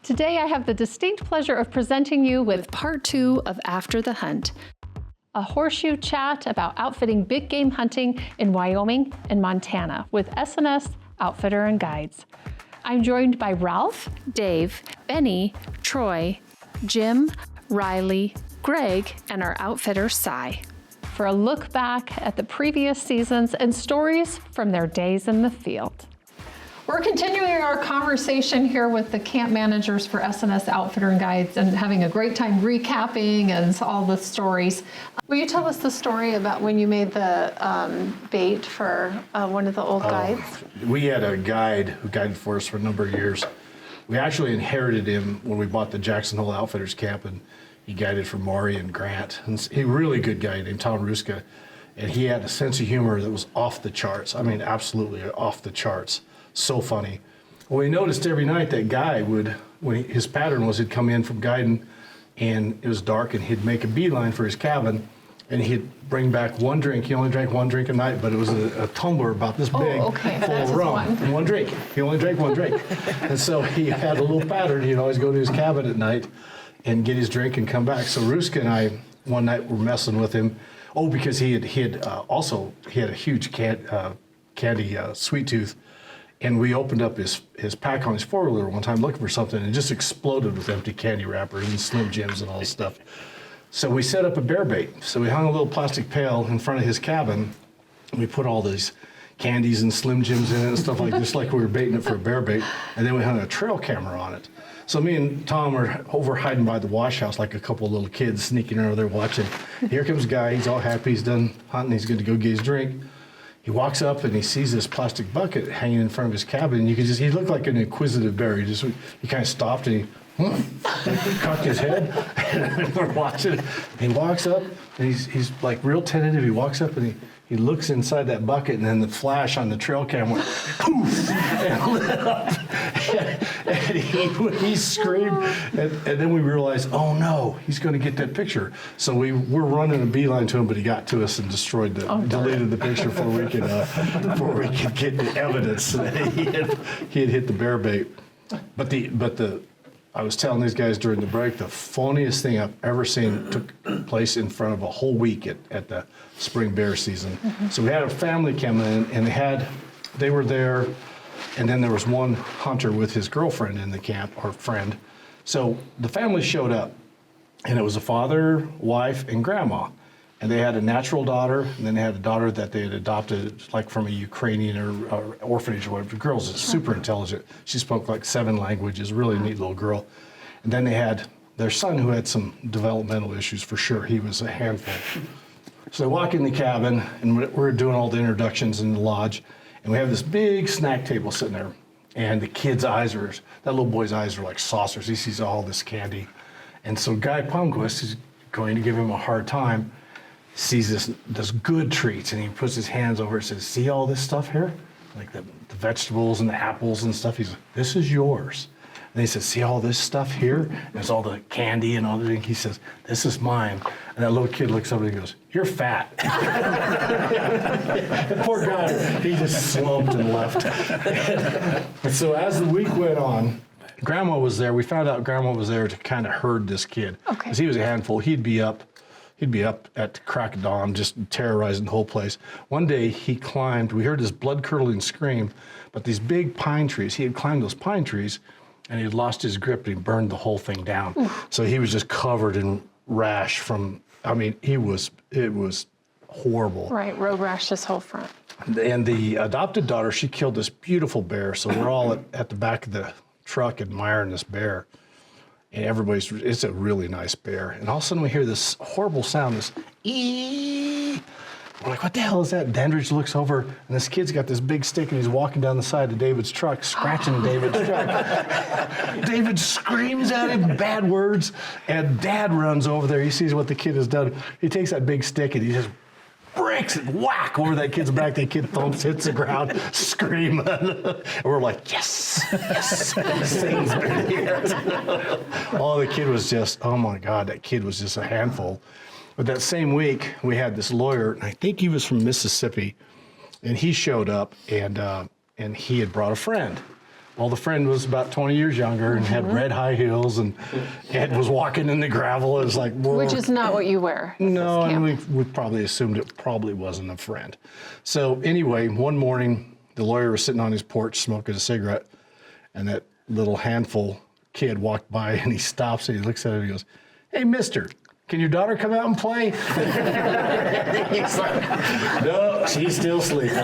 Today I have the distinct pleasure of presenting you with part 2 of After the Hunt, a horseshoe chat about outfitting big game hunting in Wyoming and Montana with SNS Outfitter and Guides. I'm joined by Ralph, Dave, Benny, Troy, Jim, Riley, Greg, and our outfitter, Cy, for a look back at the previous seasons and stories from their days in the field. We're continuing our conversation here with the camp managers for SNS Outfitter and Guides and having a great time recapping and all the stories. Will you tell us the story about when you made the bait for one of the old guides? We had a guide who guided for us for a number of years. We actually inherited him when we bought the Jackson Hole Outfitters camp, and he guided for Maury and Grant. And he's a really good guy named Tom Ruska, and he had a sense of humor that was off the charts. I mean, absolutely off the charts. So funny. Well, we noticed every night that guy would, his pattern was he'd come in from guiding and it was dark and he'd make a beeline for his cabin and he'd bring back one drink. He only drank one drink a night, but it was a tumbler about this big full of rum. And one drink. He only drank one drink. And so he had a little pattern. He'd always go to his cabin at night and get his drink and come back. So Ruska and I, one night, were messing with him. Oh, because he had a huge candy sweet tooth. And we opened up his pack on his four-wheeler one time looking for something and it just exploded with empty candy wrappers and Slim Jims and all this stuff. So we set up a bear bait. So we hung a little plastic pail in front of his cabin. And we put all these candies and Slim Jims in it and stuff like this, like we were baiting it for a bear bait. And then we hung a trail camera on it. So me and Tom were over hiding by the wash house like a couple of little kids sneaking over there watching. Here comes a guy, he's all happy, he's done hunting, he's going to go get his drink. He walks up and he sees this plastic bucket hanging in front of his cabin. And you could he looked like an inquisitive bear. He kind of stopped and he cocked his head. And we're watching. He walks up and he's like real tentative. He walks up and he looks inside that bucket and then the flash on the trail cam went poof and lit up. And he screamed. And then we realized, oh no, he's going to get that picture. So we're running a beeline to him, but he got to us and deleted the picture before we could get the evidence that he had hit the bear bait. But I was telling these guys during the break, the funniest thing I've ever seen took place in front of a whole week at the spring bear season. Mm-hmm. So we had a family come in, and they were there, and then there was one hunter with his girlfriend in the camp, or friend. So the family showed up, and it was a father, wife, and grandma. And they had a natural daughter, and then they had a daughter that they had adopted, like from a Ukrainian or orphanage or whatever. The girl's super intelligent. She spoke like 7 languages, really neat little girl. And then they had their son who had some developmental issues for sure. He was a handful. So they walk in the cabin, and we're doing all the introductions in the lodge, and we have this big snack table sitting there. And the kid's that little boy's eyes are like saucers. He sees all this candy. And so Guy Palmquist is going to give him a hard time. Sees this good treats, and he puts his hands over it and says, see all this stuff here? Like the vegetables and the apples and stuff. He's like, this is yours. And he says, see all this stuff here? And there's all the candy and all the things. He says, this is mine. And that little kid looks up and he goes, you're fat. Poor guy, he just slumped and left. And so as the week went on, Grandma was there. We found out Grandma was there to kind of herd this kid. Because he was a handful. He'd be up at the crack of dawn, just terrorizing the whole place. One day he climbed, we heard this blood-curdling scream, but these big pine trees, he had climbed those pine trees, and he had lost his grip, and he burned the whole thing down. Oof. So he was just covered in rash it was horrible. Right, road rash this whole front. And the adopted daughter, she killed this beautiful bear, so we're all at the back of the truck admiring this bear. And it's a really nice bear. And all of a sudden we hear this horrible sound, this ee. We're like, what the hell is that? Dandridge looks over, and this kid's got this big stick, and he's walking down the side of David's truck, scratching David's truck. David screams at him bad words, and Dad runs over there. He sees what the kid has done. He takes that big stick, and he just breaks it, whack, over that kid's back. That kid thumps, hits the ground, screaming. And we're like, yes, yes, Satan's been here. Oh, the kid was just, oh my God, that kid was just a handful. But that same week, we had this lawyer, and I think he was from Mississippi, and he showed up, and he had brought a friend. Well, the friend was about 20 years younger and had red high heels and was walking in the gravel. It was like, whoa. Which is not what you wear. No, and we probably assumed it probably wasn't a friend. So anyway, one morning, the lawyer was sitting on his porch smoking a cigarette, and that little handful kid walked by, and he stops and he looks at him and he goes, "Hey, mister, can your daughter come out and play?" He's like, "No, she's still sleeping."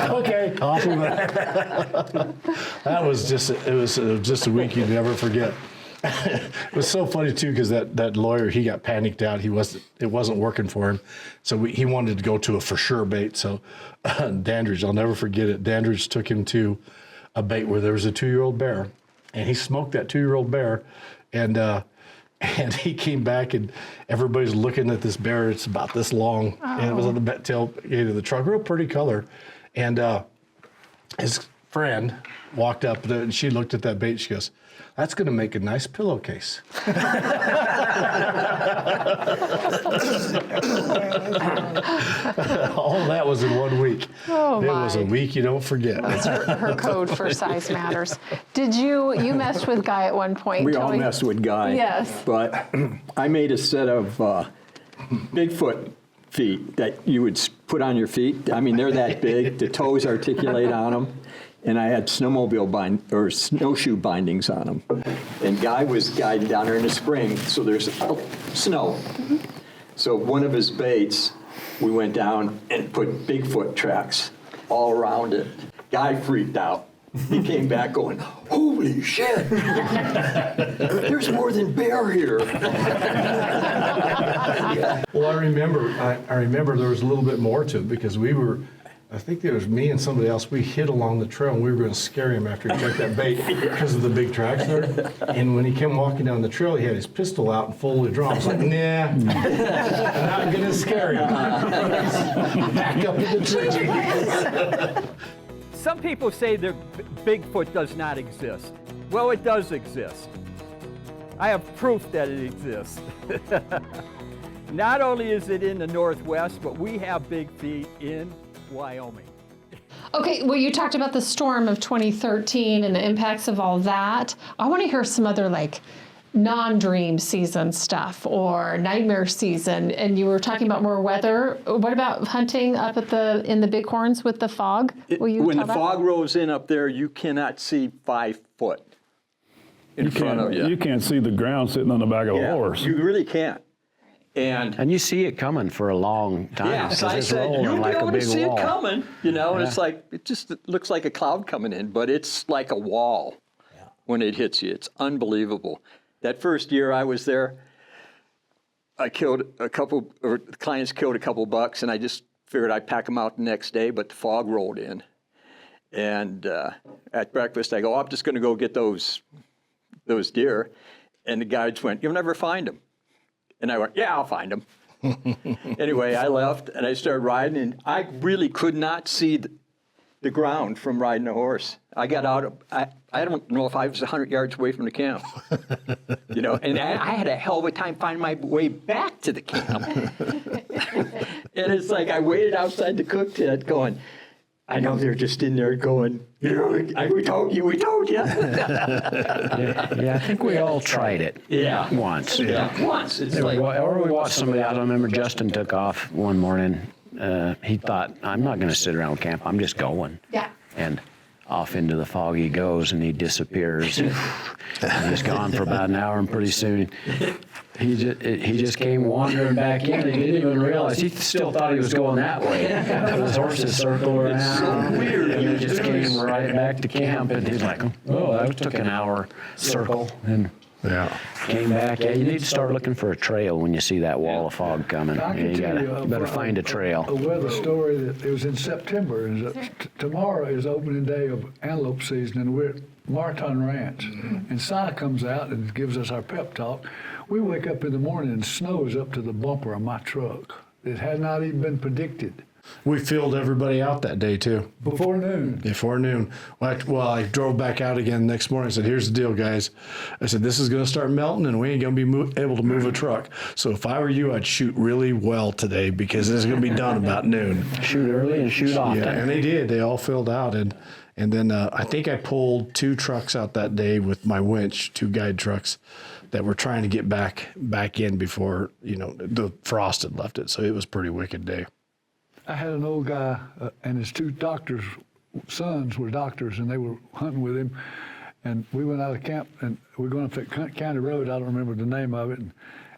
Okay, off we went. That was just, it was just a week you'd never forget. It was so funny too, because that lawyer, he got panicked out. It wasn't working for him, so he wanted to go to a for sure bait. So Dandridge, I'll never forget it. Dandridge took him to a bait where there was a 2-year-old bear, and he smoked that 2-year-old bear, and he came back, and everybody's looking at this bear. It's about this long, and it was on the tailgate of the truck, real pretty color, and his friend walked up and she looked at that bait. She goes, "That's going to make a nice pillowcase." All that was in 1 week. Oh, it was a week you don't forget. That's her code for size matters. Did you messed with Guy at one point? We all messed with Guy. Yes. But I made a set of Bigfoot feet that you would put on your feet. I mean, they're that big. The toes articulate on them. And I had snowshoe bindings on them. And Guy was guiding down there in the spring, so there's snow. Mm-hmm. So one of his baits, we went down and put Bigfoot tracks all around it. Guy freaked out. He came back going, "Holy shit! There's more than bear here." Well, I remember there was a little bit more to it, because I think there was me and somebody else. We hid along the trail, and we were going to scare him after he took that bait because of the big tracks there. And when he came walking down the trail, he had his pistol out and fully drawn. I was like, "Nah, I'm not going to scare him." Back up in the tree. Some people say that Bigfoot does not exist. Well, it does exist. I have proof that it exists. Not only is it in the Northwest, but we have big feet in Wyoming. Okay, well, you talked about the storm of 2013 and the impacts of all that. I want to hear some other non-dream season stuff or nightmare season. And you were talking about more weather. What about hunting up in the Bighorns with the fog? When the fog rolls in up there, you cannot see 5 foot in front of you. You can't see the ground sitting on the back of a horse. You really can't. And you see it coming for a long time. Yeah, so I said, you'll be able to see it coming, and it's like, it looks like a cloud coming in, but it's like a wall when it hits you. It's unbelievable. That first year I was there, the clients killed a couple bucks, and I just figured I'd pack them out the next day, but the fog rolled in. And at breakfast, I go, "I'm just going to go get those deer." And the guides went, "You'll never find them." And I went, "Yeah, I'll find them." Anyway, I left, and I started riding, and I really could not see the ground from riding a horse. I got out, I don't know if I was 100 yards away from the camp. And I had a hell of a time finding my way back to the camp. And it's like I waited outside the cook tent going, I know they're just in there going, we told you. Yeah, I think we all tried it. Yeah. Once. Yeah. Once. It's Or we watched somebody out. I remember Justin took off one morning. He thought, "I'm not going to sit around camp. I'm just going." Yeah. And off into the fog he goes, and he disappears. And he's gone for about an hour, and pretty soon he just came wandering back in. He didn't even realize. He still thought he was going that way. His horses circled around. It's so weird. And he just came right back to camp, and he's like, "Oh, that took an hour circle." And came back. Yeah, you need to start looking for a trail when you see that wall of fog coming. You better find a trail. A weather story that it was in September. Tomorrow is opening day of antelope season, and we're at Martin Ranch. And Si comes out and gives us our pep talk. We wake up in the morning and snow is up to the bumper of my truck. It had not even been predicted. We filled everybody out that day too. Before noon. Before noon. I drove back out again the next morning. I said, here's the deal, guys. I said, this is going to start melting and we ain't going to be able to move a truck. So if I were you, I'd shoot really well today because it's going to be done about noon. Shoot early and shoot often. Yeah, and they did. They all filled out. And then I think I pulled 2 trucks out that day with my winch, 2 guide trucks that were trying to get back in before, the frost had left it. So it was a pretty wicked day. I had an old guy and his 2 doctors' sons were doctors, and they were hunting with him. And we went out of camp, and we were going up that county road. I don't remember the name of it. And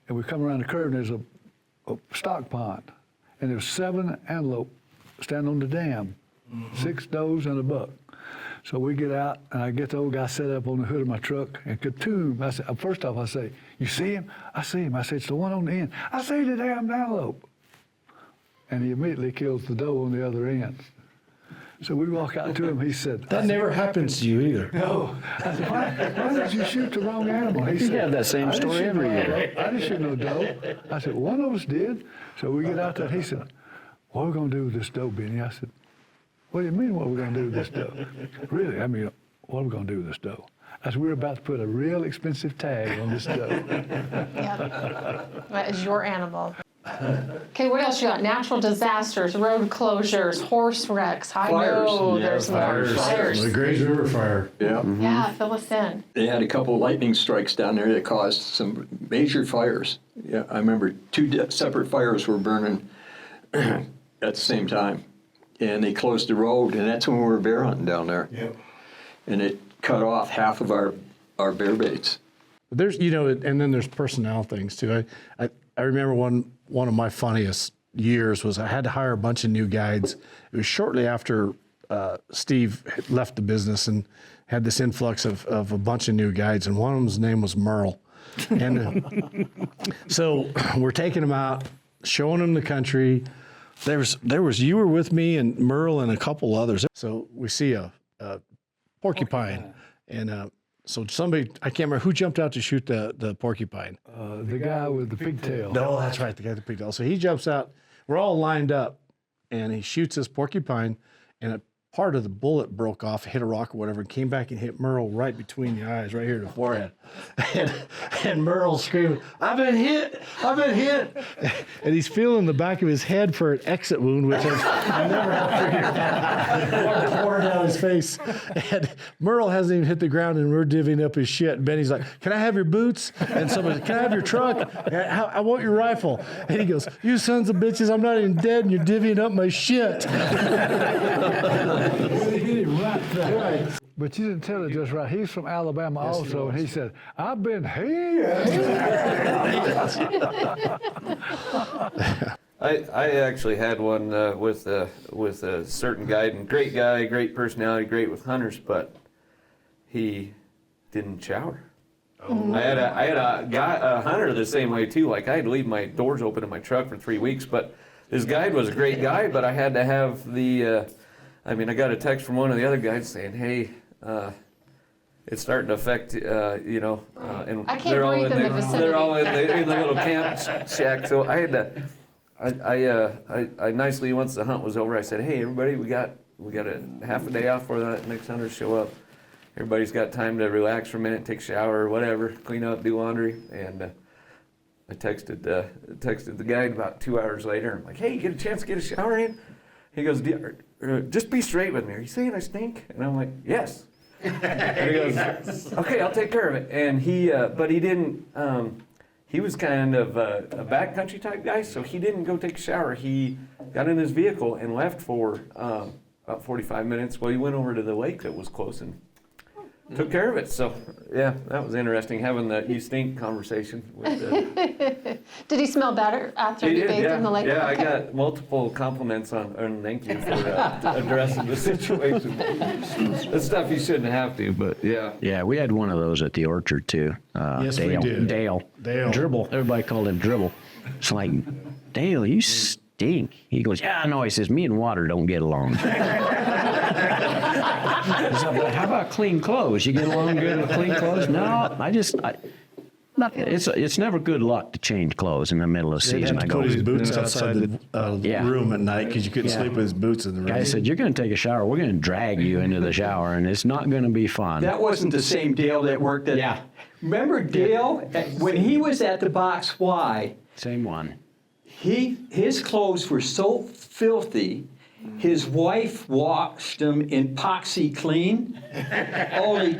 we come around the curve, and there's a stock pond. And there's 7 antelope standing on the dam, 6 does and a buck. So we get out, and I get the old guy set up on the hood of my truck, and katoom, I said, first off, I say, you see him? I see him. I say, it's the one on the end. I say, the damn antelope. And he immediately kills the doe on the other end. So we walk out to him. He said, That never happens to you either. No. I said, why did you shoot the wrong animal? He You said, have that same story every year. I didn't shoot no doe. I said, one of us did. So we get out there. He said, what are we going to do with this doe, Benny? I said, what do you mean what are we going to do with this doe? Really? I mean, what are we going to do with this doe? I said, we're about to put a real expensive tag on this doe. Yep. That is your animal. Okay, what else you got? Natural disasters, road closures, horse wrecks. I know there's more fires. The Grays River fire. Yeah. Yeah, fill us in. They had a couple of lightning strikes down there that caused some major fires. Yeah, I remember 2 separate fires were burning at the same time. And they closed the road, and that's when we were bear hunting down there. Yep. And it cut off half of our bear baits. There's, and then there's personnel things too. I remember one of my funniest years was I had to hire a bunch of new guides. It was shortly after Steve had left the business and had this influx of a bunch of new guides, and one of them's name was Merle. And so we're taking him out, showing him the country. There was you were with me and Merle and a couple others. So we see a porcupine, and so somebody, I can't remember who jumped out to shoot the porcupine. The guy with the pigtail. No, that's right, the guy with the pigtail. So he jumps out. We're all lined up, and he shoots this porcupine, and a part of the bullet broke off, hit a rock or whatever, and came back and hit Merle right between the eyes, right here to the forehead. And Merle's screaming, I've been hit! And he's feeling the back of his head for an exit wound, which I never have figured out. Pouring down his face. And Merle hasn't even hit the ground, and we're divvying up his shit. And Benny's like, can I have your boots? And somebody's like, can I have your truck? I want your rifle. And he goes, you sons of bitches, I'm not even dead, and you're divvying up my shit. He hit him right there. But you didn't tell it just right. He's from Alabama also, and he said, I've been here. I actually had one with a certain guide, and great guy, great personality, great with hunters, but he didn't shower. Oh. I had a hunter the same way too. Like I had to leave my doors open in my truck for 3 weeks, but this guide was a great guide, but I had to have the. I got a text from one of the other guides saying, "Hey, it's starting to affect, and I can't they're all breathe in the vicinity. They're all in the little camp shack." So I had to. I nicely, once the hunt was over, I said, "Hey, everybody, we got a half a day off before the next hunters show up. Everybody's got time to relax for a minute, take a shower or whatever, clean up, do laundry." And I texted the guide about 2 hours later. I'm like, "Hey, you get a chance to get a shower in?" He goes, "Just be straight with me. Are you saying I stink?" And I'm like, "Yes." And he goes, "Okay, I'll take care of it." And but he didn't. He was kind of a backcountry type guy, so he didn't go take a shower. He got in his vehicle and left for about 45 minutes. Well, he went over to the lake that was close and took care of it. So, yeah, that was interesting, having the you stink conversation. Did he smell better after he bathed in the lake? Yeah, okay. I got multiple compliments and thank you for addressing the situation. That's stuff you shouldn't have to, but yeah. Yeah, we had one of those at the orchard too. Yes, Dale. we did. Dale. Dribble. Everybody called him Dribble. It's like, Dale, you stink. He goes, "Yeah, I know." He says, "Me and water don't get along." How about clean clothes? You get along good with clean clothes? No, It's never good luck to change clothes in the middle of the He'd season. have to put his boots outside the room at night because you couldn't sleep with his boots in the room. Guy said, "You're going to take a shower. We're going to drag you into the shower, and it's not going to be fun." That wasn't the same Dale that worked at. Yeah. Remember Dale when he was at the Box Y? Same one. His clothes were so filthy. His wife washed them in epoxy clean, only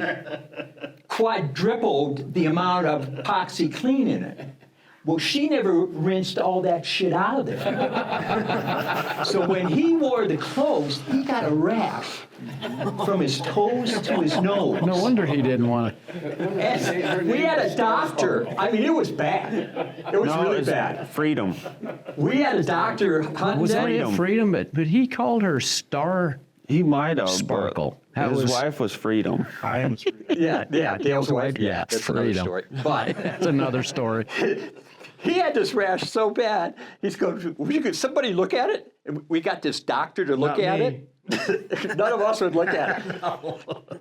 quadrupled the amount of epoxy clean in it. Well, she never rinsed all that shit out of there. So when he wore the clothes, he got a rash from his toes to his nose. No wonder he didn't want to. And we had a doctor. I mean, it was bad. It was really bad. Freedom. We had a doctor hunting Was that them. it, Freedom? But he called her Star He might have. Sparkle. His wife was Freedom. Yeah, Dale's wife. Yeah, that's another Freedom. story. But That's another story. he had this rash so bad. He's going, could somebody look at it? And we got this doctor to look at it. None of us would look at it.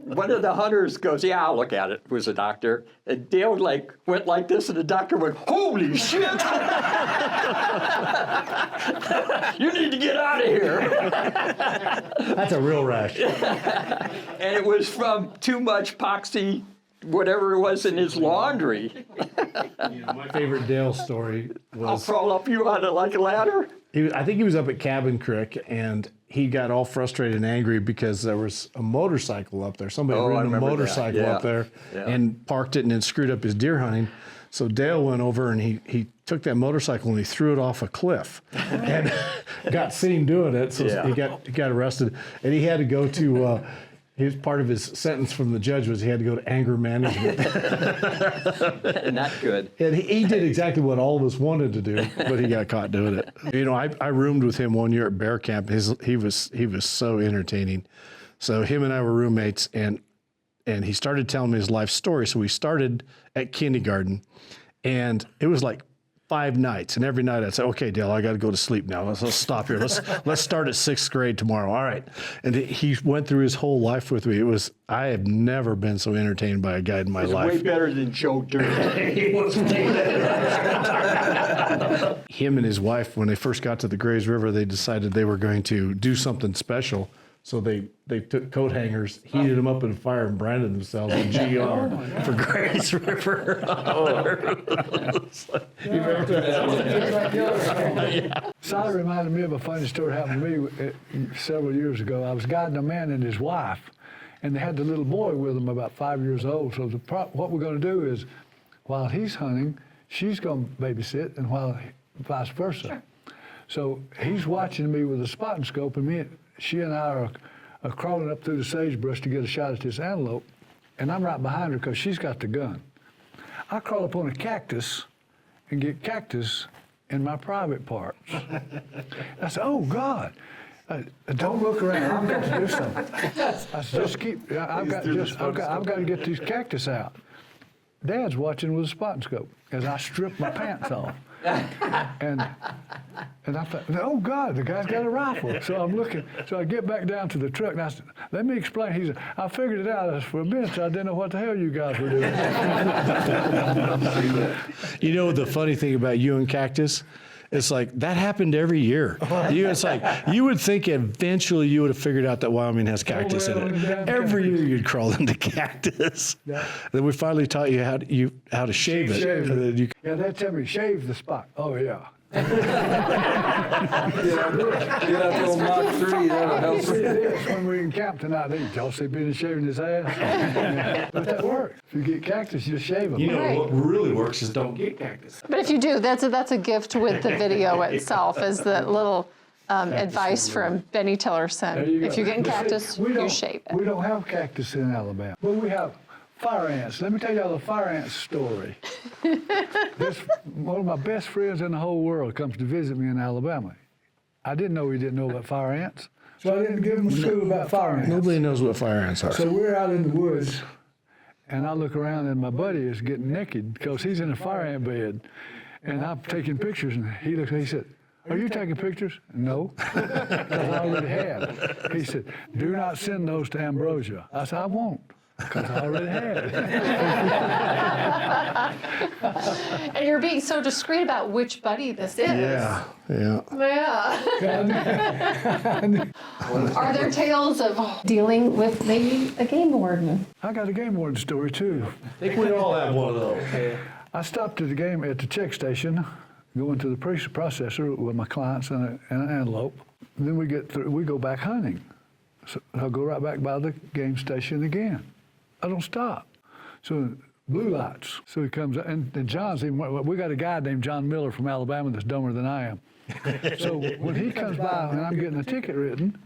One of the hunters goes, "Yeah, I'll look at it." Was a doctor, and Dale went like this, and the doctor went, "Holy shit! You need to get out of here." That's a real rash. And it was from too much epoxy, whatever it was in his laundry. My favorite Dale story I'll was crawl up you on like a ladder. I think he was up at Cabin Creek, and he got all frustrated and angry because there was a motorcycle up there. Somebody I ran a remember that. motorcycle up there and parked it and then screwed up his deer hunting. So Dale went over and he took that motorcycle and he threw it off a cliff and got seen doing it. So he got arrested, and he had to go to. His part of his sentence from the judge was he had to go to anger management. Not good. And he did exactly what all of us wanted to do, but he got caught doing it. You know, I roomed with him one year at bear camp. He was so entertaining. So him and I were roommates, and he started telling me his life story. So we started at kindergarten, and it was like 5 nights, and every night I'd say, "Okay, Dale, I got to go to sleep now. Let's stop here. Let's start at 6th grade tomorrow." All right. And he went through his whole life with me. I have never been so entertained by a guide in my life. Way better than Joe Dirt. Him and his wife, when they first got to the Grays River, they decided they were going to do something special. So they took coat hangers, heated them up in a fire, and branded themselves a GR for Grays River. Sally reminded me of a funny story that happened to me several years ago. I was guiding a man and his wife, and they had the little boy with them, about 5 years old. So what we're going to do is, while he's hunting, she's going to babysit, and vice versa. Sure. So he's watching me with a spotting scope, and she and I are crawling up through the sagebrush to get a shot at this antelope, and I'm right behind her because she's got the gun. I crawl up on a cactus and get cactus in my private parts. I said, "Oh God, don't look around. I've got to do something." I said, I've got to get these cactus out. Dad's watching with a spotting scope as I strip my pants off. And I thought, "Oh God, the guy's got a rifle." So I'm looking. So I get back down to the truck, and I said, "Let me explain." He said, "I figured it out. For a minute, I didn't know what the hell you guys were doing." You know the funny thing about you and cactus? It's like that happened every year. It's like you would think eventually you would have figured out that Wyoming has cactus in it. Every year you'd crawl into cactus. Yeah. Then we finally taught you how to shave it. Yeah, they tell me shave the spot. Oh yeah. Get out the old Mach 3, that'll help. When we in camp tonight, y'all see Benny shaving his ass? But that works. If you get cactus, you shave them. You know what really works is don't get cactus. But if you do, that's a gift with the video itself, is the little advice from Benny Tillerson. If you're getting cactus, you shave it. We don't have cactus in Alabama, but we have fire ants. Let me tell y'all the fire ant story. One of my best friends in the whole world comes to visit me in Alabama. I didn't know he didn't know about fire ants, so I didn't give him a school about fire ants. Nobody knows what fire ants are. So we're out in the woods, and I look around, and my buddy is getting naked because he's in a fire ant bed, and I'm taking pictures, and he said, "Are you taking pictures?" "No," because I already had. He said, "Do not send those to Ambrosia." I said, "I won't." Because I already had it. And you're being so discreet about which buddy this is. Yeah. Yeah. Yeah. Are there tales of dealing with maybe a game warden? I got a game warden story too. I think we all have one of those. I stopped at the check station, going to the processor with my clients and an antelope. Then we go back hunting. So I'll go right back by the game station again. I don't stop. So blue lights. So he comes, and John's even, we got a guy named John Miller from Alabama that's dumber than I am. So when he comes by and I'm getting a ticket written,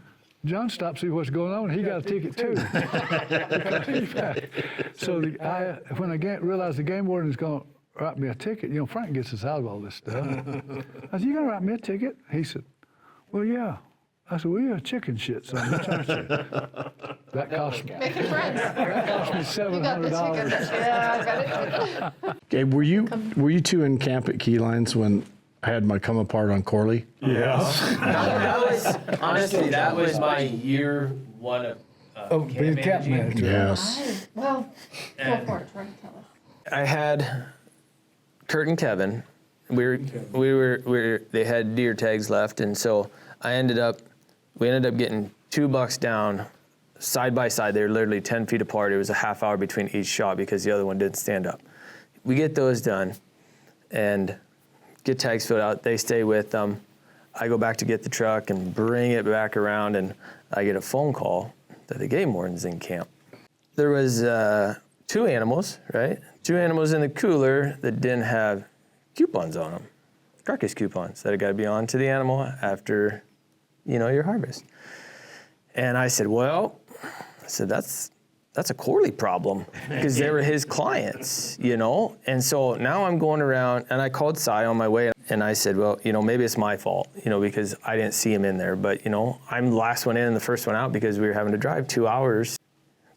John stops to see what's going on, and he got a ticket too. So when I realized the game warden is going to write me a ticket, Frank gets us out of all this stuff. I said, "You going to write me a ticket?" He said, "Well, yeah." I said, "Well, you're a chicken shit, son. That's our shit." That cost me. Making friends. That cost me $700. Yeah, I bet it. Gabe, were you two in camp at Key Lines when I had my come apart on Corley? Yes. That was, honestly, that was my year one of Being camp manager. Yes. Well, go for it. Try to tell us. I had Kurt and Kevin. They had deer tags left, and so we ended up getting 2 bucks down side by side. They were literally 10 feet apart. It was a half hour between each shot because the other one didn't stand up. We get those done and get tags filled out. They stay with them. I go back to get the truck and bring it back around, and I get a phone call that the game warden's in camp. There was 2 animals, right? 2 animals in the cooler that didn't have coupons on them, carcass coupons that have got to be on to the animal after, your harvest. And I said, that's a Corley problem because they were his clients, And so now I'm going around, and I called Cy on my way, and I said, maybe it's my fault, because I didn't see him in there. But, I'm the last one in and the first one out because we were having to drive 2 hours.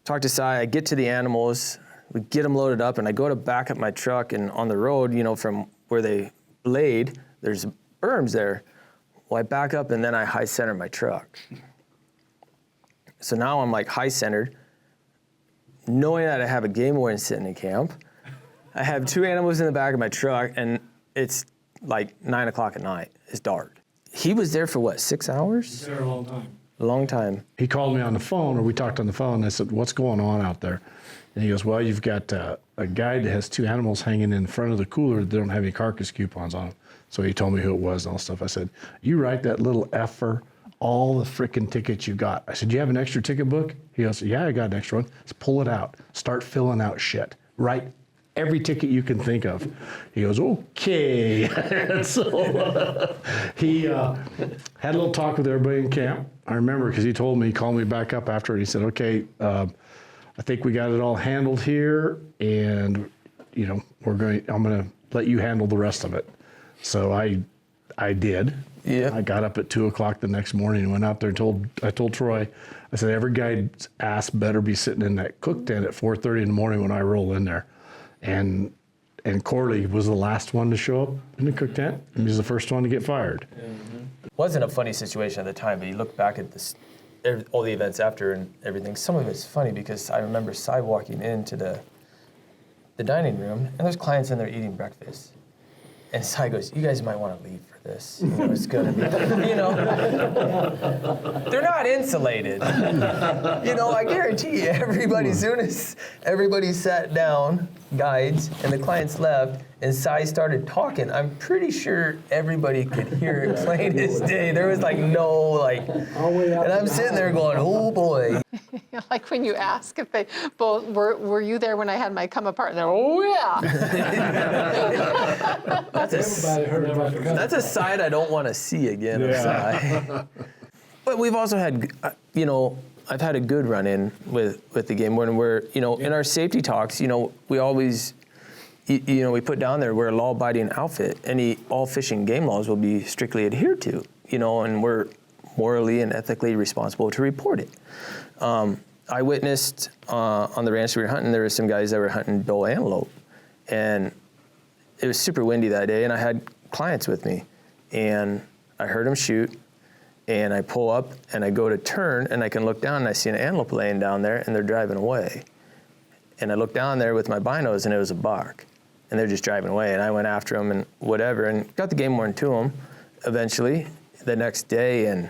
Talk to Cy, I get to the animals, we get them loaded up, and I go to back up my truck, and on the road, from where they laid, there's berms there. Well, I back up, and then I high center my truck. So now I'm like high centered, knowing that I have a game warden sitting in camp. I have 2 animals in the back of my truck, and it's like 9 o'clock at night. It's dark. He was there for what, 6 hours? He was there a long time. A long time. He called me on the phone, or we talked on the phone, and I said, "What's going on out there?" And he goes, "Well, you've got a guy that has 2 animals hanging in front of the cooler that don't have any carcass coupons on them." So he told me who it was and all stuff. I said, "You write that little effer all the frickin' tickets you got." I said, "You have an extra ticket book?" He goes, "Yeah, I got an extra one." Let's pull it out. Start filling out shit. Write every ticket you can think of. He goes, "Okay." And so he had a little talk with everybody in camp. I remember because he called me back up after it. He said, "Okay, I think we got it all handled here, and I'm going to let you handle the rest of it." So I did. Yeah. I got up at 2 o'clock the next morning and went out there and I told Troy, I said, "Every guy's ass better be sitting in that cook tent at 4:30 in the morning when I roll in there." And Corley was the last one to show up in the cook tent, and he was the first one to get fired. It wasn't a funny situation at the time, but you look back at this, all the events after and everything. Some of it's funny because I remember Cy walking into the dining room, and there's clients in there eating breakfast. And Cy goes, "You guys might want to leave for this. It's going to be, they're not insulated. I guarantee you, as soon as everybody sat down, guides, and the clients left, and Cy started talking, I'm pretty sure everybody could hear it plain as day. There was and I'm sitting there going, oh boy. Like when you ask if they both were you there when I had my come apart? And they're, oh yeah. That's a side I don't want to see again of Cy. But we've also had, I've had a good run-in with the game warden where, in our safety talks, we always, we put down there, we're a law-abiding outfit. All fishing game laws will be strictly adhered to, and we're morally and ethically responsible to report it. I witnessed on the ranch we were hunting, there were some guys that were hunting bull antelope. And it was super windy that day, and I had clients with me. And I heard them shoot, and I pull up, and I go to turn, and I can look down, and I see an antelope laying down there, and they're driving away. And I looked down there with my binos, and it was a buck. And they're just driving away. And I went after them and whatever, and got the game warden to them eventually the next day. And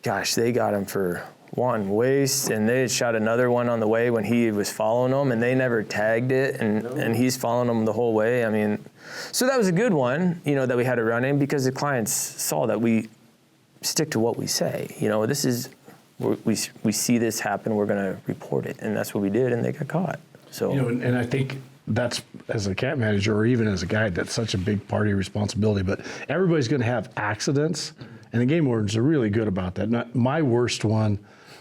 gosh, they got him for one waste, and they had shot another one on the way when he was following them, and they never tagged it, and he's following them the whole way. I mean, so that was a good one, you know, that we had to run in, because the clients saw that we stick to what we say. You know, this is, we see this happen, we're going to report it, and that's what we did, and they got caught. So, you know, and I think that's, as a camp manager or even as a guide, that's such a big part of your responsibility. But everybody's going to have accidents, and the game wardens are really good about that. My worst one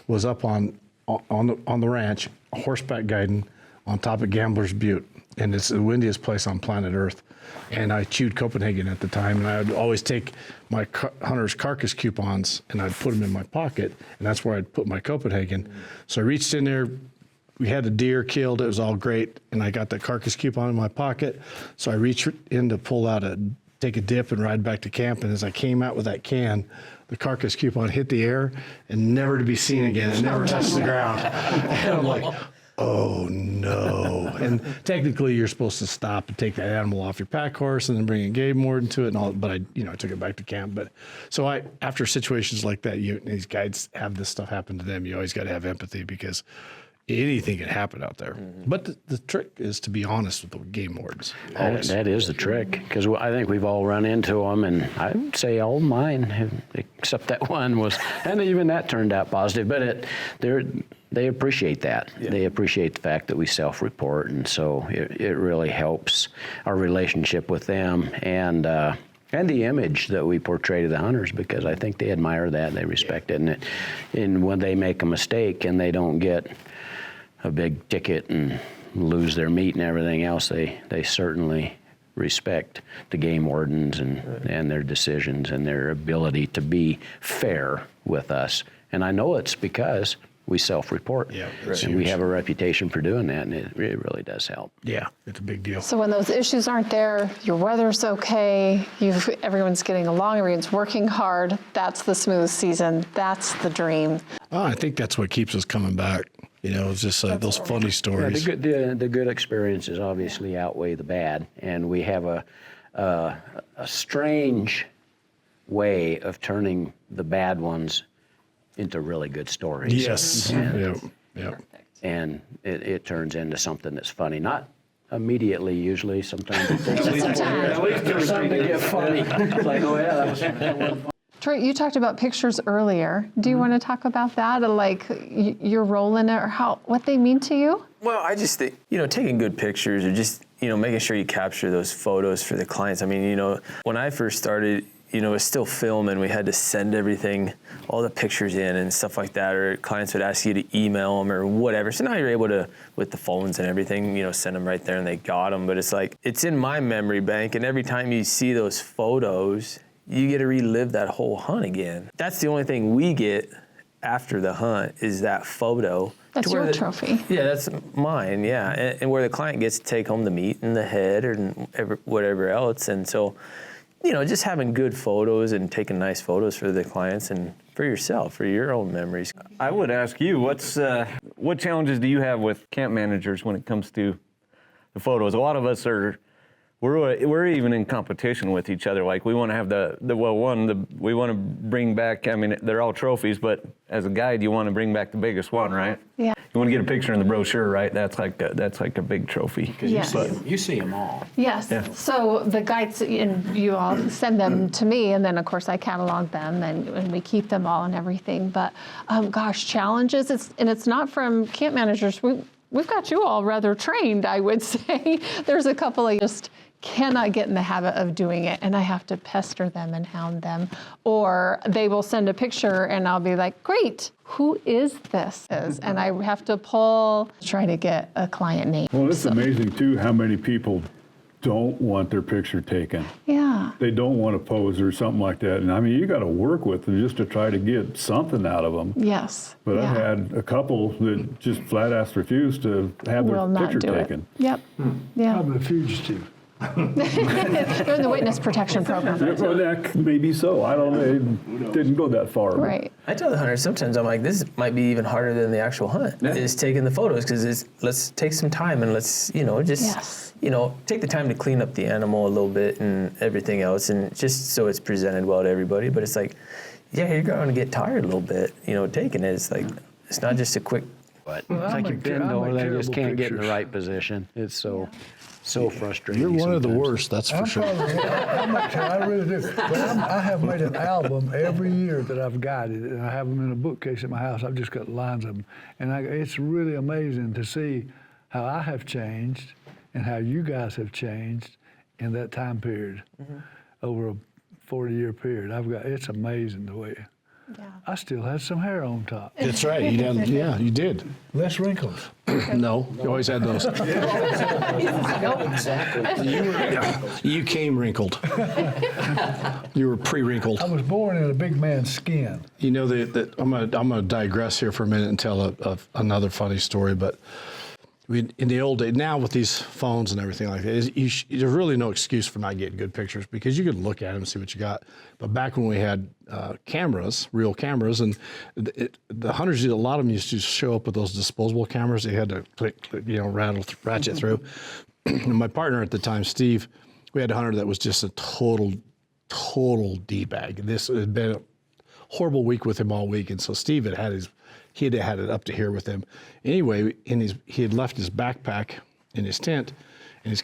was up on the ranch, horseback guiding on top of Gambler's Butte, and it's the windiest place on planet Earth. And I chewed Copenhagen at the time, and I would always take my hunter's carcass coupons and I'd put them in my pocket, and that's where I'd put my Copenhagen. So I reached in there. We had a deer killed. It was all great, and I got the carcass coupon in my pocket. So I reached in to pull out take a dip and ride back to camp. And as I came out with that can, the carcass coupon hit the air and never to be seen again. It never touched the ground. And I'm like, oh no. And technically you're supposed to stop and take that animal off your pack horse and then bring a game warden to it and all, but I took it back to camp. But so after situations like that, these guides have this stuff happen to them. You always got to have empathy, because anything can happen out there. Mm-hmm. But the trick is to be honest with the game wardens. That is the trick, because I think we've all run into them, and I would say all mine, except that one was, and even that turned out positive. But they appreciate that. Yeah. They appreciate the fact that we self-report, and so it really helps our relationship with them and the image that we portray to the hunters, because I think they admire that, they respect it, and when they make a mistake and they don't get a big ticket and lose their meat and everything else, they certainly respect the game wardens and their decisions and their ability to be fair with us. And I know it's because we self-report. Yeah, and we have a reputation for doing that, and it really does help. Yeah, it's a big deal. So when those issues aren't there, your weather's okay, everyone's getting along, everyone's working hard, that's the smooth season, that's the dream. I think that's what keeps us coming back. It's just those funny stories. Yeah, the good experiences obviously outweigh the bad, and we have a strange way of turning the bad ones into really good stories. Yes. Yeah. And it turns into something that's funny. Not immediately, usually. Sometimes it takes at least there's something to get funny. It's like, oh yeah, that was fun. Troy, you talked about pictures earlier. Do you want to talk about that, or like your role in it, or what they mean to you? Well, I just think, taking good pictures, or just, making sure you capture those photos for the clients. I mean, when I first started, it was still film, and we had to send everything, all the pictures in and stuff like that, or clients would ask you to email them or whatever. So now you're able to, with the phones and everything, send them right there and they got them. But it's like, it's in my memory bank, and every time you see those photos, you get to relive that whole hunt again. That's the only thing we get after the hunt, is that photo. That's your trophy. Yeah, that's mine, yeah. And where the client gets to take home the meat and the head or whatever else. And so, just having good photos and taking nice photos for the clients and for yourself, for your own memories. I would ask you, what challenges do you have with camp managers when it comes to the photos? A lot of us we're even in competition with each other. Like, we want to have we want to bring back, I mean, they're all trophies, but as a guide, you want to bring back the biggest one, right? Yeah. You want to get a picture in the brochure, right? That's like a big trophy. Yes. You see them all. Yes. Yeah. So the guides, and you all send them to me, and then of course I catalog them, and we keep them all and everything. But challenges. It's not from camp managers. We've got you all rather trained, I would say. There's a couple of just cannot get in the habit of doing it, and I have to pester them and hound them. Or they will send a picture and I'll be like, great, who is this? And I have to try to get a client name. Well, it's amazing too how many people don't want their picture taken. Yeah. They don't want to pose or something like that. And I mean, you got to work with them just to try to get something out of them. Yes. But I've had a couple that just flat-ass refused to have their picture taken. Yep. Yeah. I'm a fugitive. They're in the witness protection program. Well, that maybe so. I don't know. It didn't go that far. Right. I tell the hunters sometimes, I'm like, this might be even harder than the actual hunt. Is taking the photos, because let's take some time and let's, just, take the time to clean up the animal a little bit and everything else, and just so it's presented well to everybody. But it's like, yeah, you're going to get tired a little bit, taking it. It's like, it's not just a quick. But it's like you bend over, they just can't get in the right position. It's so frustrating. You're one of the sometimes. worst, that's for sure. I really do. But I have made an album every year that I've guided, and I have them in a bookcase at my house. I've just got lines of them. And it's really amazing to see how I have changed and how you guys have changed in that time period, over a 40-year period. It's amazing the way. Yeah. I still had some hair on top. That's right. You did. Less wrinkles. No, you always had those. You came wrinkled. You were pre-wrinkled. I was born in a big man's skin. You know that I'm gonna digress here for a minute and tell another funny story. But in the old days, now with these phones and everything like that, there's really no excuse for not getting good pictures, because you could look at them and see what you got. But back when we had cameras, real cameras, and the hunters, a lot of them used to show up with those disposable cameras. They had to ratchet through. And my partner at the time, Steve, we had a hunter that was just a total D-bag. This had been a horrible week with him all week, and so Steve had it up to here with him. Anyway, he had left his backpack in his tent, and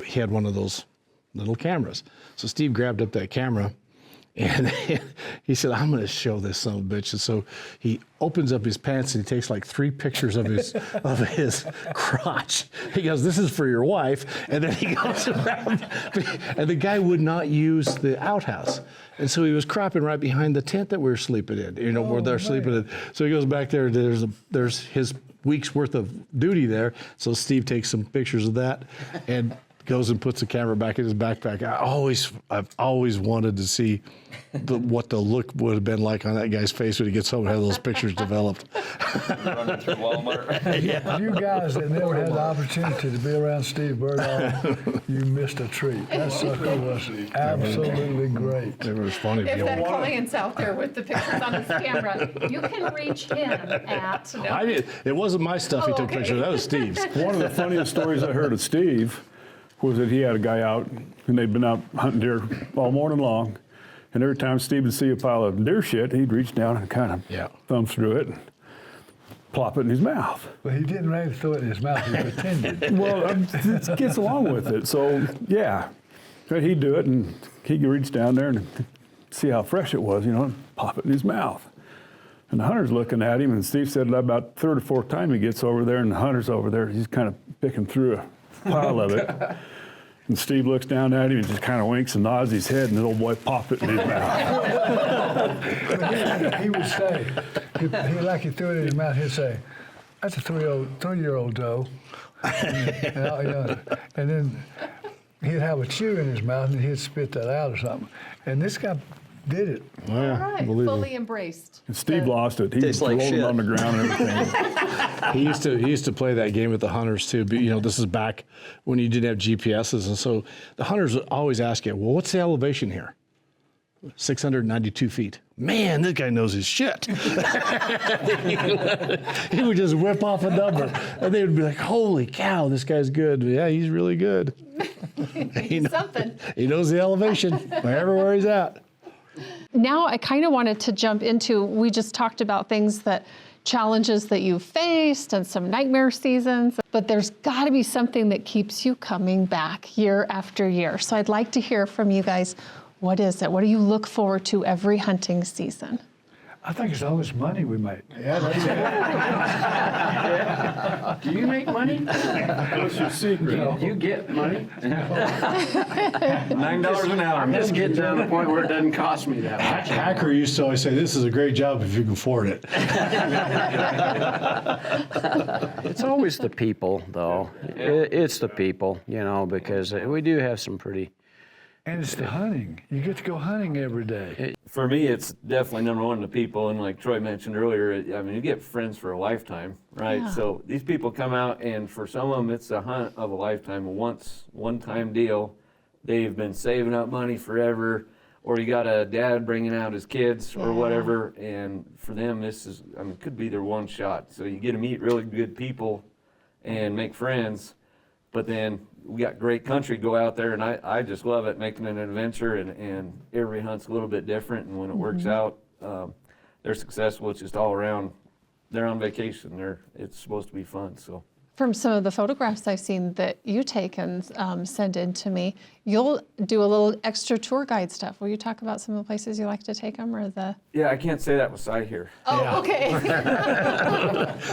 he had one of those little cameras. So Steve grabbed up that camera, and he said, "I'm going to show this son of a bitch." And so he opens up his pants and he takes like 3 pictures of his crotch. He goes, "This is for your wife." And then he goes around, and the guy would not use the outhouse. And so he was cropping right behind the tent that we were sleeping in, where they're sleeping in. So he goes back there, there's his week's worth of duty there. So Steve takes some pictures of that and goes and puts the camera back in his backpack. I've always wanted to see what the look would have been like on that guy's face when he gets home and have those pictures developed. Running through Walmart. Yeah. You guys that never had the opportunity to be around Steve Birdall, you missed a treat. That sucker was absolutely great. It was funny. If that client's out there with the pictures on his camera, you can reach him at. No. I did. It wasn't my stuff he took pictures. That was Steve's. One of the funniest stories I heard of Steve was that he had a guy out, and they'd been out hunting deer all morning long, and every time Steve would see a pile of deer shit, he'd reach down and kind of thumb through it and plop it in his mouth. Well, he didn't really throw it in his mouth, he pretended. Well, it gets along with it, so yeah. But he'd do it, and he'd reach down there and see how fresh it was, and pop it in his mouth. And the hunter's looking at him, and Steve said about third or fourth time he gets over there, and the hunter's over there, he's kind of picking through a pile of it. And Steve looks down at him and just kind of winks and nods his head, and the old boy popped it in his mouth. He would say, like he threw it in his mouth, he'd say, "That's a 3-year-old doe." And then he'd have a chew in his mouth, and he'd spit that out or something. And this guy did it. All right, fully embraced. And Steve lost it. He was rolling on the ground and everything. He used to play that game with the hunters too. But, this is back when you didn't have GPSs, and so the hunters would always ask you, "Well, what's the elevation here?" 692 feet. Man, this guy knows his shit. He would just whip off a number, and they would be like, "Holy cow, this guy's good." Yeah, he's really good. Something. He knows the elevation everywhere he's at. Now I kind of wanted to jump into, we just talked about challenges that you faced and some nightmare seasons, but there's got to be something that keeps you coming back year after year. So I'd like to hear from you guys. What is it? What do you look forward to every hunting season? I think it's all this money we make. Yeah, that's it. Do you make money? What's your secret? You get money? $9 an hour. I'm just getting down to the point where it doesn't cost me that much. Hacker used to always say, "This is a great job if you can afford it." It's always the people, though. It's the people, because we do have some pretty... And it's the hunting. You get to go hunting every day. For me, it's definitely number one, the people. And like Troy mentioned earlier, you get friends for a lifetime, right? Yeah. So these people come out, and for some of them, it's a hunt of a lifetime, a one-time deal. they've been saving up money forever, or you got a dad bringing out his kids or whatever, and for them this is, I mean, could be their one shot. So you get to meet really good people and make friends, but then we got great country, go out there, and I just love it, making an adventure, and every hunt's a little bit different, and when it works out, they're successful. It's just all around, they're on vacation, it's supposed to be fun, so. From some of the photographs I've seen that you take and send in to me, you'll do a little extra tour guide stuff. Will you talk about some of the places you like to take them, or the? Yeah, I can't say that with Si here. Oh, okay.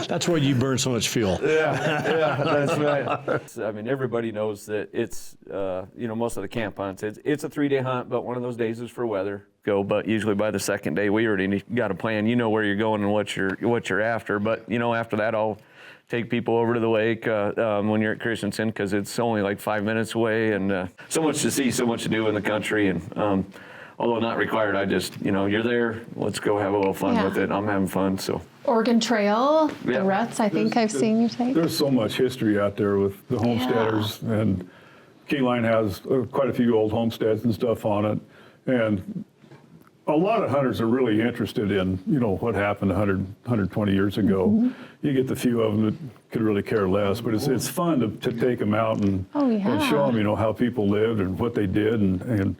That's where you burn so much fuel. Yeah, that's right. I mean, everybody knows that it's, most of the camp hunts, it's a 3-day hunt, but one of those days is for weather. But usually by the second day, we already got a plan. You know where you're going and what you're after. But after that, I'll take people over to the lake when you're at Christensen, because it's only like 5 minutes away, and so much to see, so much to do in the country. And although not required, I just, you're there, let's go have a little fun with it. I'm having fun, so. Oregon Trail, the ruts, I think I've seen you take. There's so much history out there with the homesteaders, and Keyline has quite a few old homesteads and stuff on it. And a lot of hunters are really interested in, what happened 120 years ago. You get the few of them that could really care less, but it's fun to take them out and show them, how people lived and what they did, and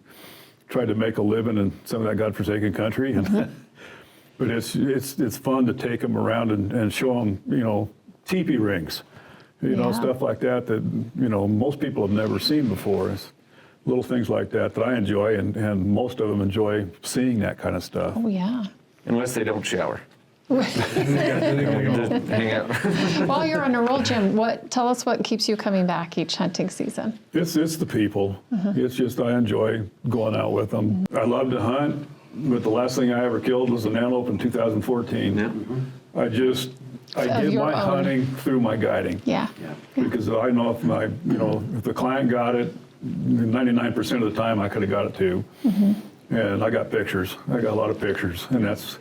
try to make a living in some of that godforsaken country. But it's fun to take them around and show them, teepee rings, stuff like that most people have never seen before. It's little things like that I enjoy, and most of them enjoy seeing that kind of stuff. Oh, yeah. Unless they don't shower. Hang out. While you're on a roll, Jim, tell us what keeps you coming back each hunting season. It's the people. It's just I enjoy going out with them. I love to hunt, but the last thing I ever killed was an antelope in 2014. I did my hunting through my guiding. Yeah. Because I know if the client got it, 99% of the time I could have got it too. And I got pictures. I got a lot of pictures, and that's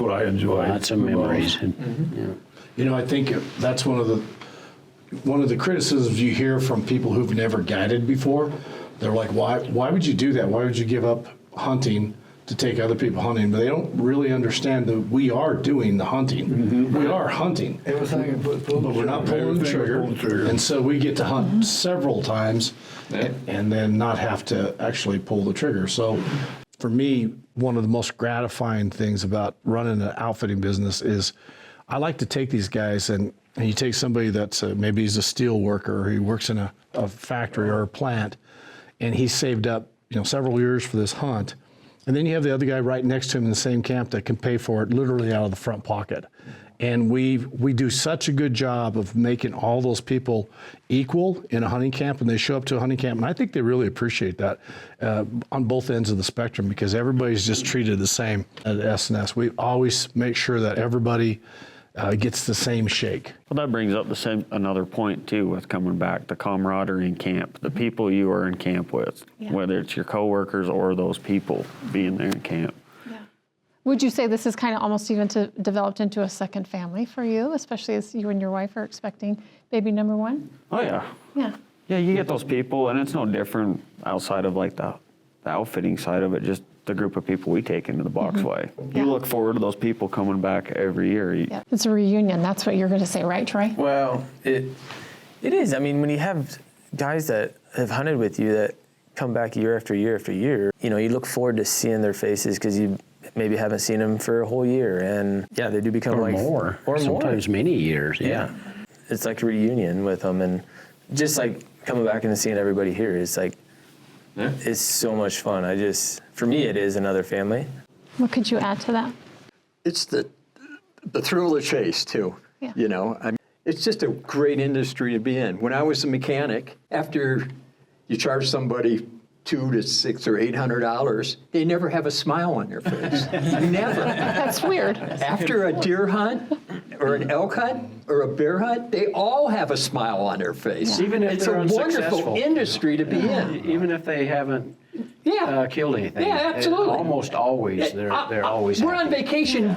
what I enjoy. Lots of memories. I think that's one of the criticisms you hear from people who've never guided before. They're like, why would you do that? Why would you give up hunting to take other people hunting? But they don't really understand that we are doing the hunting. We are hunting. But we're not pulling the trigger. And so we get to hunt several times and then not have to actually pull the trigger. So for me, one of the most gratifying things about running an outfitting business is I like to take these guys, and you take somebody that's maybe he's a steel worker, or he works in a factory or a plant, and he's saved up several years for this hunt. And then you have the other guy right next to him in the same camp that can pay for it literally out of the front pocket. And we do such a good job of making all those people equal in a hunting camp, and they show up to a hunting camp, and I think they really appreciate that on both ends of the spectrum, because everybody's just treated the same at SNS. We always make sure that everybody gets the same shake. Well, that brings up another point too with coming back, the camaraderie in camp, the people you are in camp with, whether it's your coworkers or those people being there in camp. Would you say this is kind of almost even developed into a second family for you, especially as you and your wife are expecting baby number one? Oh, yeah. Yeah, you get those people, and it's no different outside of like the outfitting side of it, just the group of people we take into the boxway. You look forward to those people coming back every year. It's a reunion. That's what you're going to say, right, Troy? Well, it is. I mean, when you have guys that have hunted with you that come back year after year after year, you look forward to seeing their faces because you maybe haven't seen them for a whole year, and they do become or sometimes many years. It's like a reunion with them, and just like coming back and seeing everybody here, it's like it's so much fun. For me, it is another family. What could you add to that? It's the thrill of the chase too. It's just a great industry to be in. When I was a mechanic, after you charge somebody $200 to $600 or $800, they never have a smile on their face. Never. That's weird. After a deer hunt or an elk hunt or a bear hunt, they all have a smile on their face. Even if it's they're a unsuccessful. wonderful industry to be in. Even if they haven't killed anything. Yeah, absolutely. Almost always, they're always We're happy. on vacation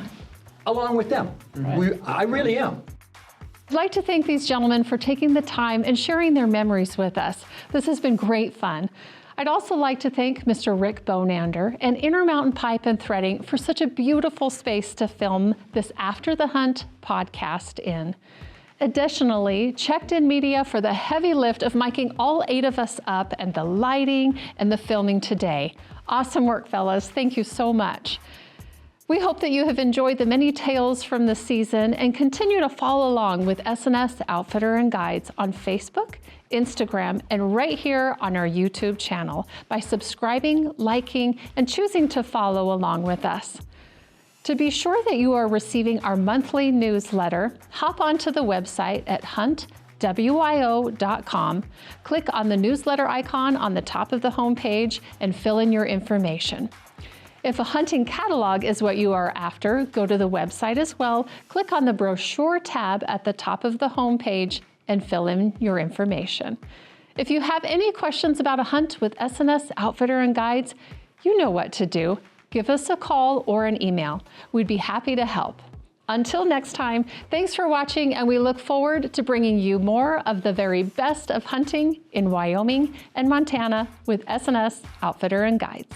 along with them. Right. I really am. I'd like to thank these gentlemen for taking the time and sharing their memories with us. This has been great fun. I'd also like to thank Mr. Rick Bonander and Intermountain Pipe and Threading for such a beautiful space to film this After the Hunt podcast in. Additionally, Checked In Media for the heavy lift of miking all 8 of us up and the lighting and the filming today. Awesome work, fellas. Thank you so much. We hope that you have enjoyed the many tales from the season and continue to follow along with SNS Outfitter and Guides on Facebook, Instagram, and right here on our YouTube channel by subscribing, liking, and choosing to follow along with us. To be sure that you are receiving our monthly newsletter, hop onto the website at huntwyo.com, click on the newsletter icon on the top of the homepage, and fill in your information. If a hunting catalog is what you are after, go to the website as well, click on the brochure tab at the top of the homepage, and fill in your information. If you have any questions about a hunt with SNS Outfitter and Guides, you know what to do. Give us a call or an email. We'd be happy to help. Until next time, thanks for watching, and we look forward to bringing you more of the very best of hunting in Wyoming and Montana with SNS Outfitter and Guides.